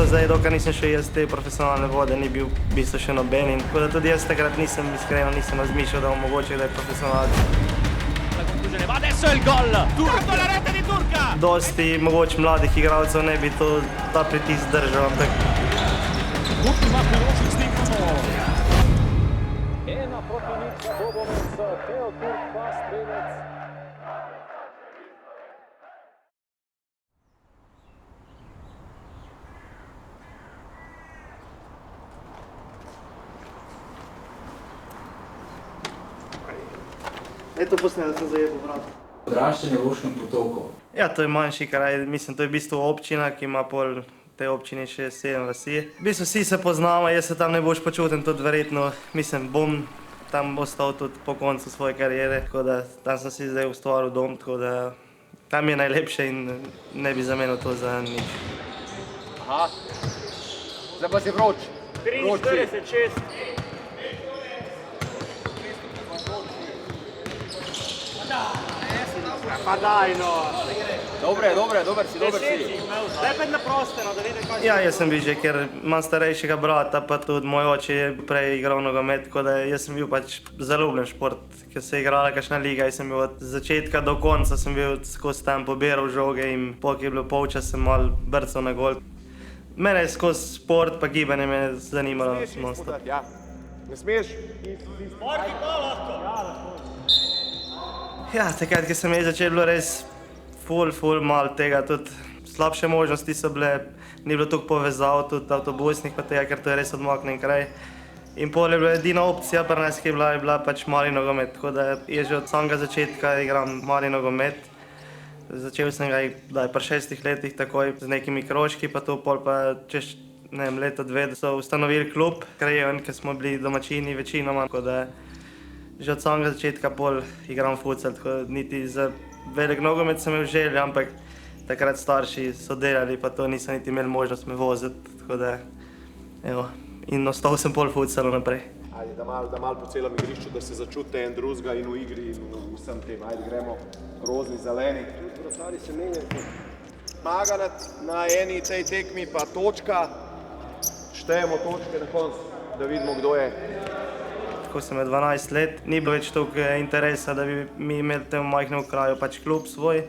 Do zdaj, dokaj nisem še jaz te profesionalne vode, ni bil v bistvu še noben. In tako da tudi jaz takrat iskreno nisem razmišljal, da bom mogoče da je profesionalc. Ma adesso è il gol! Turco la rete di Turca! Dosti mogoče mladih igralcev ne bi ta pritisk držal, ampak Ultima priložnost stikamo. Ena proti nič, Dobovec, Teo Turk, pa strelec. to posne, da sem zajel v vrat. Odraščanje v Loškem Potoku. Ja, to je manjši kraj, mislim, to je v bistvu občina, ki ima pol te občine še 7 vasi. V bistvu vsi se poznamo, jaz se tam najbolj počutim tudi verjetno, mislim, bom tam ostal tudi po koncu svoje kariere, tako da tam sem si zdaj ustvaril dom, tako da tam je najlepše in ne bi zamenil to za nič. Aha, zdaj pa si vroč. 43, 6. Pa daj, no. Dober si. Daj pa na prosteno, da vidim kaj. Ja, jaz sem bil že, ker imam starejšega brata, pa tudi moj oče je prej igral nogomet, tako da jaz sem bil pač zaljubljen šport, ker se je igrala kakšna liga in sem bil od začetka do konca, sem bil skozi tam pobiral žoge in pok je bilo polčas, sem malo brcal na gol. Mene je skozi šport pa gibanje me zanimalo. Ja, ne smeš? Ja, takrat, ko sem začel, bilo res ful malo tega, tudi slabše možnosti so bile, ni bilo toliko povezav, tudi avtobusnih pa tega, ker to je res odmaknen kraj. In pol je bila edina opcija pri nas, ki je bila pač mali nogomet, tako da je že od samega začetka igram mali nogomet. Začel sem ga pri 6 letih takoj z nekimi krožki, pa to pol pa čez leto, dve, da so ustanovili klub, krajeven, ker smo bili domačini večinoma, tako da že od samega začetka pol igram futsal, tako da niti za velik nogomet sem imel želje, ampak takrat starši so delali, pa to nisem niti imel možnost me voziti, tako da, evo, in ostal sem pol futsalu naprej. Ajde, da malo po celem igrišču, da se začute en drugega in v igri in vsem tem. Ajde, gremo rozni, zeleni. Tudi vrstari se menjajo. Maganat na eni tej tekmi pa točka, štejemo točke na koncu, da vidimo, kdo je. Ko sem imel 12 let, ni bilo več toliko interesa, da bi mi imeli v tem majhnem kraju pač klub svoj.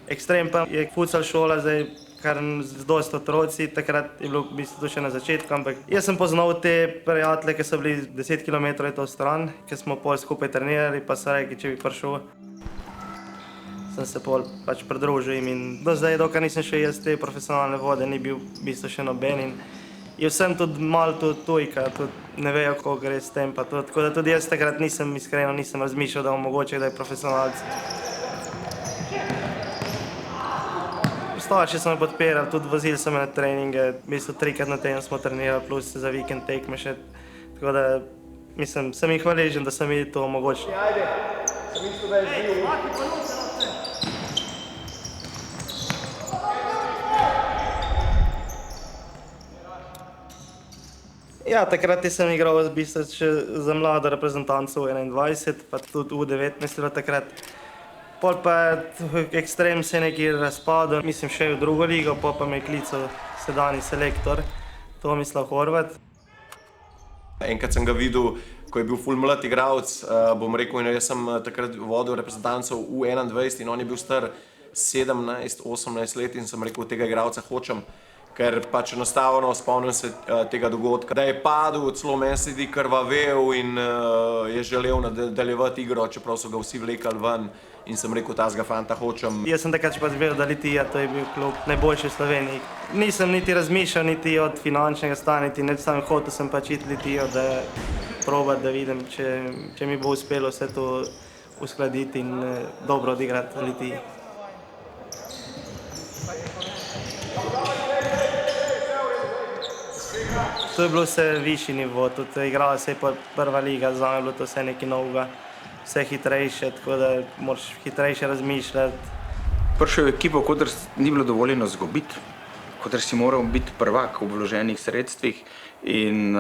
Ekstrem pa je futsal šola, zdaj kar z dosti otroci, takrat je bilo v bistvu to še na začetku, ampak jaz sem poznal te prijatelje, ki so bili 10 km stran, ki smo pol skupaj trenirali, pa so rekli, če bi prišel. Sem se pol pač pridružil jim in do zdaj, dokaj nisem še jaz te profesionalne vode, ni bil v bistvu še noben in je vsem tudi malo tujka, tudi ne vejo, kako gre s tem, pa tudi, tako da tudi jaz takrat iskreno nisem razmišljal, da bom mogoče da je profesionalc. Starši so me podpirali, tudi vozili so me na treninge, v bistvu 3-krat na teden smo trenirali, plus za vikend tekme še, tako da, mislim, sem jih hvaležen, da so mi to omogočili. Ajde, sem mislil, da je zbil. Ja, takrat sem igral v bistvu še za mlado reprezentanco v 21, pa tudi v 19 bilo takrat. Pol pa ekstrem se je nekaj razpadel, mislim še v drugo ligo, pa me je klical sedanji selektor Tomislav Horvat. Enkrat sem ga videl, ko je bil ful mlad igralec, bom rekel, in jaz sem takrat vodil reprezentanco v 21 in on je bil star 17-18 let in sem rekel, tega igralca hočem. Ker pač enostavno spomnim se tega dogodka, da je padel, celo meni se zdi krvavel in je želel nadaljevati igro, čeprav so ga vsi vlekali ven in sem rekel, tazga fanta hočem. Jaz sem takrat pač vedel, da Litija, to je bil klub najboljši v Sloveniji. Nisem niti razmišljal, niti od finančnega stanja, niti ne sam hotel sem pač iti Litijo, da probati, da vidim, če mi bo uspelo vse to uskladiti in dobro odigrati Litiji. To je bilo vse višji nivo, tudi igrala se je pa prva liga, za me je bilo to vse nekaj novega, vse hitrejše, tako da moraš hitrejše razmišljati. Prišel v ekipo, kodr ni bilo dovoljeno zgubiti, kodr si moral biti prvak v vloženih sredstvih in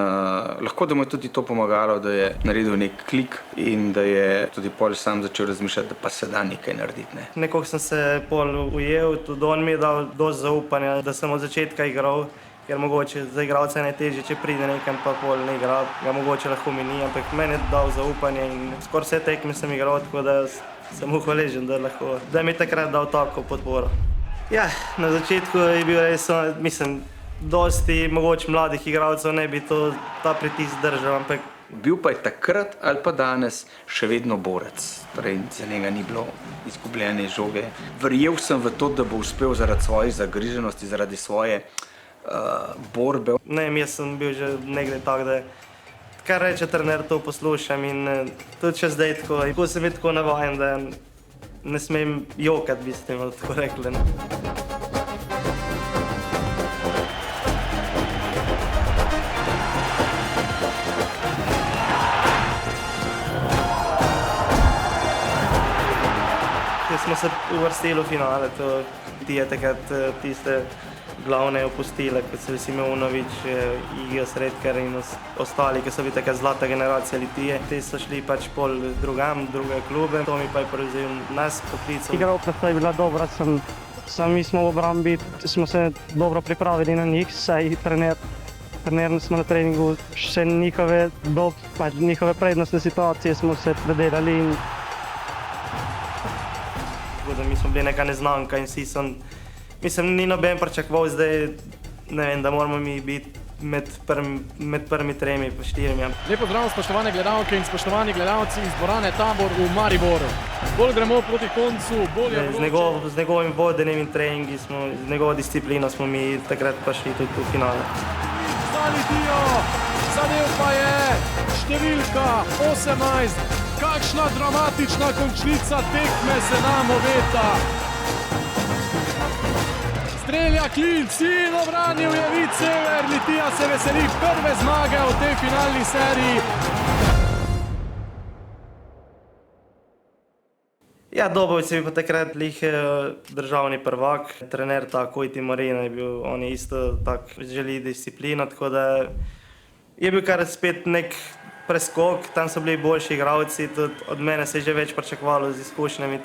lahko da mu je tudi to pomagalo, da je naredil nek klik in da je tudi pol sam začel razmišljati, da pa se da nekaj narediti. Nekako sem se pol ujel, tudi on mi je dal dosti zaupanja, da sem od začetka igral. ker mogoče za igralca je najtežje, če pride nekam pa pol ne igra, ga mogoče lahko mi ni, ampak meni je dal zaupanje in skoraj vse tekme sem igral, tako da sem mu hvaležen, da mi je takrat dal tako podporo. Ja, na začetku je bil res, mislim, dosti mogoče mladih igralcev ne bi ta pritisk držal, ampak Bil pa je takrat ali pa danes še vedno borec, torej za njega ni bilo izgubljene žoge. Verjel sem v to, da bo uspel zaradi svoje zagriženosti, zaradi svoje borbe. Ne vem, jaz sem bil že nekdaj tak, da kar reče trener, to poslušam in tudi še zdaj tako. Tako sem bil tako navajen, da ne smem jokati, bi ste tako rekli. Smo se uvrstili v finale, to je takrat tiste glavne opustile, kot so Simeunović, Iga Sredkar in ostali, ki so bili takrat zlata generacija Litije. Ti so šli pač pol drugam, druge klube, to mi pa je prevzel nas poklical. Igra je bila dobra, mi smo v obrambi, smo se dobro pripravili na njih, saj trener smo na treningu še njihove prednostne situacije smo se predelali. Mi smo bili neka neznanka in vsi sem, mislim, ni noben pričakoval zdaj, ne vem, da moramo mi biti med prvimi tremi pa štirimi. Lep pozdrav, spoštovane gledalke in spoštovani gledalci iz dvorane Tabor v Mariboru. Bolj gremo proti koncu, bolj je vroče. Z njegovim vodenjem in treningi, z njegovo disciplino smo mi takrat pa šli tudi v finale. Za Litijo, zadev pa je številka 18. Kakšna dramatična končnica tekme se nam obeta. Strelja klinc in obranil je Vid Sever. Litija se veseli prve zmage v tej finalni seriji. Ja, Dobovec je bil pa takrat državni prvak. Trener Vojti Marina je bil, on je isto tak želi disciplino, tako da je bil kar spet nek preskok, tam so bili boljši igralci, tudi od mene se je že več pričakovalo z izkušnjami.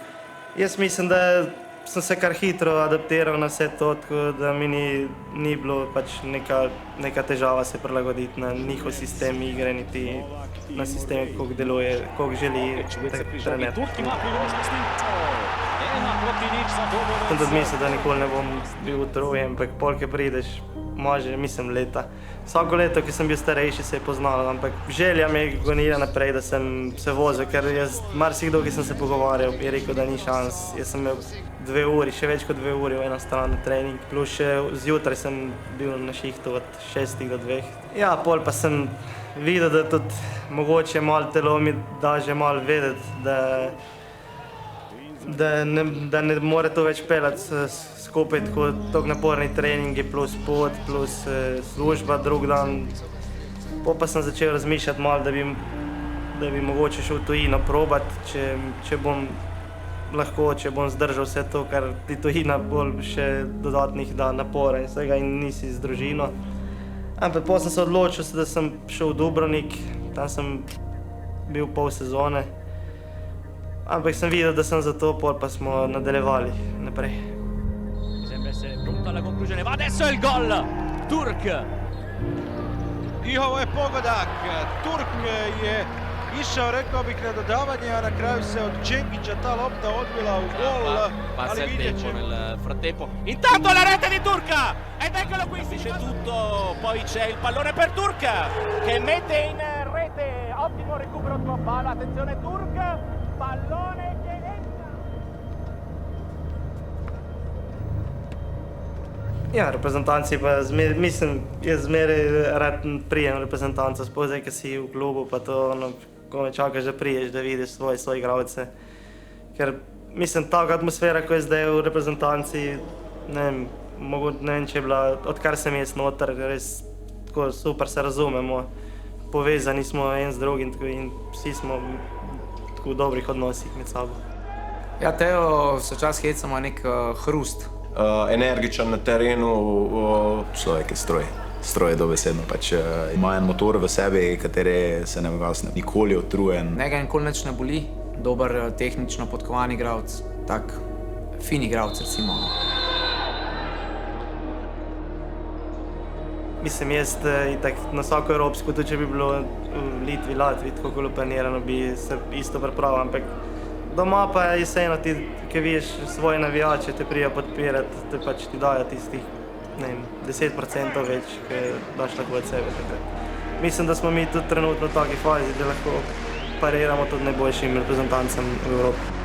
Jaz mislim, da sem se kar hitro adaptiral na vse to, tako da mi ni bilo pač neka težava se prilagoditi na njihov sistem igre, niti na sistem, kako deluje, kako želi trener. Sem tudi mislil, da nikoli ne bom bil utrujen, ampak polk prideš, može, mislim, leta. Vsako leto, ki sem bil starejši, se je poznalo, ampak želja me je gonila naprej, da sem se vozil, ker marsikdo, ki sem se pogovarjal, je rekel, da ni šans. Jaz sem imel 2 uri, še več kot 2 uri v eno stran na trening, plus še zjutraj sem bil na šihtu od 6 do 2. Ja, pol pa sem videl, da tudi mogoče malo telo mi da že malo vedeti, da ne more to več peljati skupaj, tako naporni treningi, plus pot, plus služba drug dan. Pa sem začel razmišljati malo, da bi mogoče šel v tujino probati, če bom lahko, če bom zdržal vse to, kar ti tujina bolj še dodatnih da napora in vsega in nisi z družino. Ampak potem sem se odločil, da sem šel v Dubrovnik, tam sem bil pol sezone. Ampak sem videl, da sem za to, pol pa smo nadaljevali naprej. Sembra essere pronto alla conclusione, va adesso il gol! Turk! I ovo je pogodak. Turk je išao, rekao bih, na dodavanje, a na kraju se od Čengića ta lopta odbila u gol. Passa il tempo nel frattempo. Intanto la rete di Turk! Ed eccolo qui, si dice tutto. Poi c'è il pallone per Turk che mette in rete. Ottimo recupero tua palla. Attenzione Turk. Pallone che entra. Ja, reprezentanci pa, mislim, jaz zmeraj rad prijem reprezentanca, sploh zdaj, ki si v klubu, pa to, ko me čakaš, da priješ, da vidiš svoje igralce. Ker, mislim, taka atmosfera, ko je zdaj v reprezentanci, ne vem, če je bila, odkar sem jaz noter, res tako super se razumemo, povezani smo en z drugim in vsi smo v dobrih odnosih med sabo. Ja, Teo se čas hecamo nek hrust. Energičen na terenu. Človek je stroj je dobesedno. Pač ima en motor v sebi, kateri se ne ugasne, nikoli utrujen. Njega nikoli nič ne boli, dober tehnično podkovan igralec, tak fin igralec recimo. Mislim, jaz itak na vsako evropsko, tudi če bi bilo v Litvi, Latviji, tako kot planirano, bi se isto pripravil, ampak doma pa je vseeno ti, ki vidiš svoje navijače, te prijo podpirati, te pač ti dajo tistih, ne vem, 10% več, ki daš lahko od sebe takrat. Mislim, da smo mi tudi trenutno v taki fazi, da lahko pariramo tudi najboljšim reprezentancem v Evropi.